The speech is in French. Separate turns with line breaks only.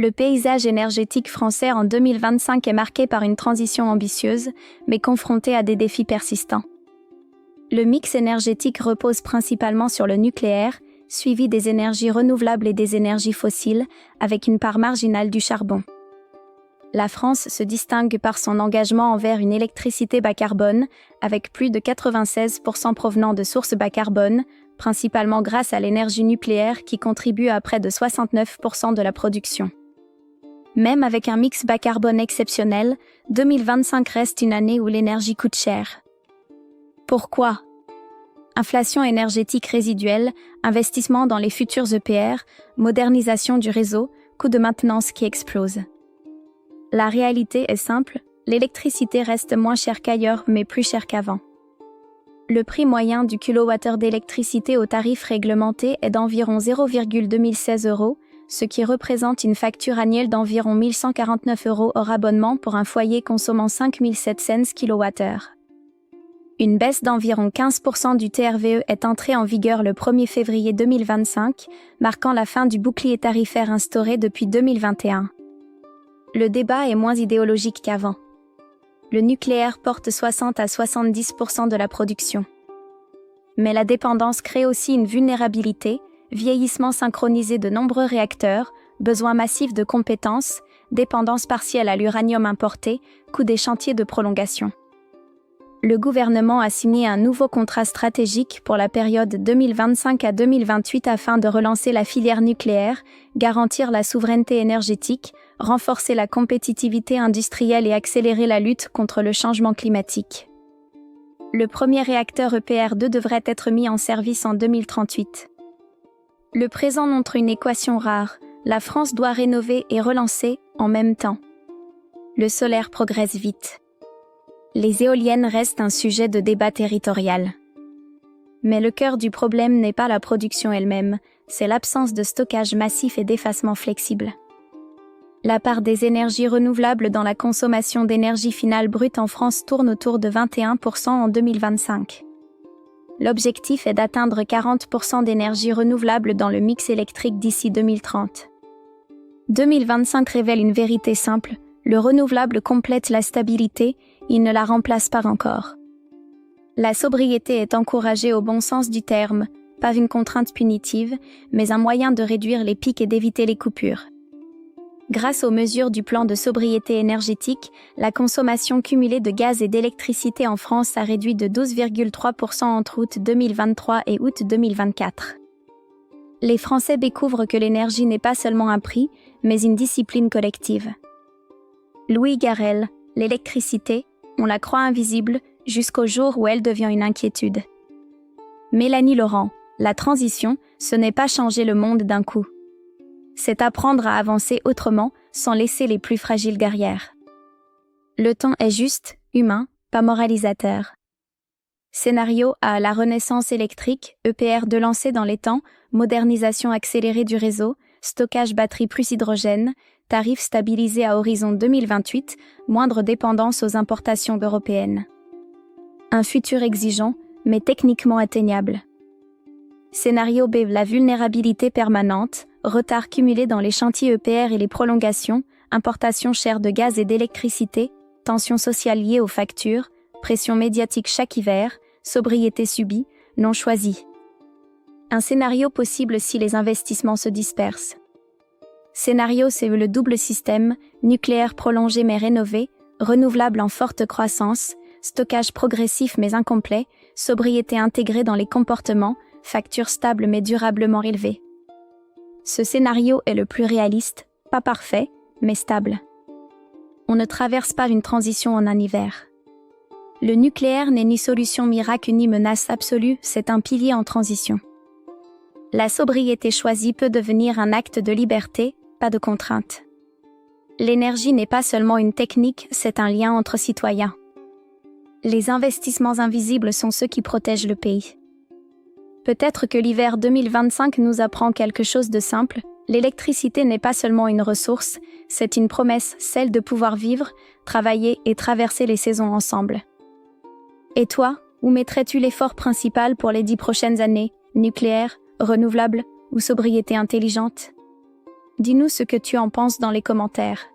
Le paysage énergétique français en 2025 est marqué par une transition ambitieuse, mais confronté à des défis persistants. Le mix énergétique repose principalement sur le nucléaire, suivi des énergies renouvelables et des énergies fossiles, avec une part marginale du charbon. La France se distingue par son engagement envers une électricité bas carbone, avec plus de 96% provenant de sources bas carbone, principalement grâce à l'énergie nucléaire qui contribue à près de 69% de la production. Même avec un mix bas carbone exceptionnel, 2025 reste une année où l'énergie coûte cher. Pourquoi ? Inflation énergétique résiduelle, investissement dans les futurs EPR, modernisation du réseau, coûts de maintenance qui explosent. La réalité est simple, l'électricité reste moins chère qu'ailleurs mais plus chère qu'avant. Le prix moyen du kilowattheure d'électricité au tarif réglementé est d'environ 0,2016 €, ce qui représente une facture annuelle d'environ 1 149 € hors abonnement pour un foyer consommant 5 700 kWh. Une baisse d'environ 15% du TRVE est entrée en vigueur le 1er février 2025, marquant la fin du bouclier tarifaire instauré depuis 2021. Le débat est moins idéologique qu'avant. Le nucléaire porte 60 à 70% de la production. Mais la dépendance crée aussi une vulnérabilité, vieillissement synchronisé de nombreux réacteurs, besoin massif de compétences, dépendance partielle à l'uranium importé, coût des chantiers de prolongation. Le gouvernement a signé un nouveau contrat stratégique pour la période 2025 à 2028 afin de relancer la filière nucléaire, garantir la souveraineté énergétique, renforcer la compétitivité industrielle et accélérer la lutte contre le changement climatique. Le premier réacteur EPR2 devrait être mis en service en 2038. Le présent montre une équation rare, la France doit rénover et relancer en même temps. Le solaire progresse vite. Les éoliennes restent un sujet de débat territorial. Mais le cœur du problème n'est pas la production elle-même, c'est l'absence de stockage massif et d'effacement flexible. La part des énergies renouvelables dans la consommation d'énergie finale brute en France tourne autour de 21% en 2025. L'objectif est d'atteindre 40% d'énergie renouvelable dans le mix électrique d'ici 2030. 2025 révèle une vérité simple, le renouvelable complète la stabilité, il ne la remplace pas encore. La sobriété est encouragée au bon sens du terme, pas une contrainte punitive, mais un moyen de réduire les pics et d'éviter les coupures. Grâce aux mesures du plan de sobriété énergétique, la consommation cumulée de gaz et d'électricité en France a réduit de 12,3% entre août 2023 et août 2024. Les Français découvrent que l'énergie n'est pas seulement un prix, mais une discipline collective. Louis Garrel, l'électricité, on la croit invisible jusqu'au jour où elle devient une inquiétude. Mélanie Laurent, la transition, ce n'est pas changer le monde d'un coup. C'est apprendre à avancer autrement, sans laisser les plus fragiles derrière. Le temps est juste, humain, pas moralisateur. Scénario à la renaissance électrique, EPR2 lancé dans les temps, modernisation accélérée du réseau, stockage batterie plus hydrogène, tarifs stabilisés à horizon 2028, moindre dépendance aux importations européennes. Un futur exigeant, mais techniquement atteignable. Scénario B, la vulnérabilité permanente, retard cumulé dans les chantiers EPR et les prolongations, importation chère de gaz et d'électricité, tensions sociales liées aux factures, pression médiatique chaque hiver, sobriété subie, non choisie. Un scénario possible si les investissements se dispersent. Scénario C, le double système, nucléaire prolongé mais rénové, renouvelable en forte croissance, stockage progressif mais incomplet, sobriété intégrée dans les comportements, facture stable mais durablement élevée. Ce scénario est le plus réaliste, pas parfait, mais stable. On ne traverse pas une transition en un hiver. Le nucléaire n'est ni solution miracle ni menace absolue, c'est un pilier en transition. La sobriété choisie peut devenir un acte de liberté, pas de contrainte. L'énergie n'est pas seulement une technique, c'est un lien entre citoyens. Les investissements invisibles sont ceux qui protègent le pays. Peut-être que l'hiver 2025 nous apprend quelque chose de simple, l'électricité n'est pas seulement une ressource, c'est une promesse, celle de pouvoir vivre, travailler et traverser les saisons ensemble. Et toi, où mettrais-tu l'effort principal pour les 10 prochaines années, nucléaire, renouvelable ou sobriété intelligente ? Dis-nous ce que tu en penses dans les commentaires.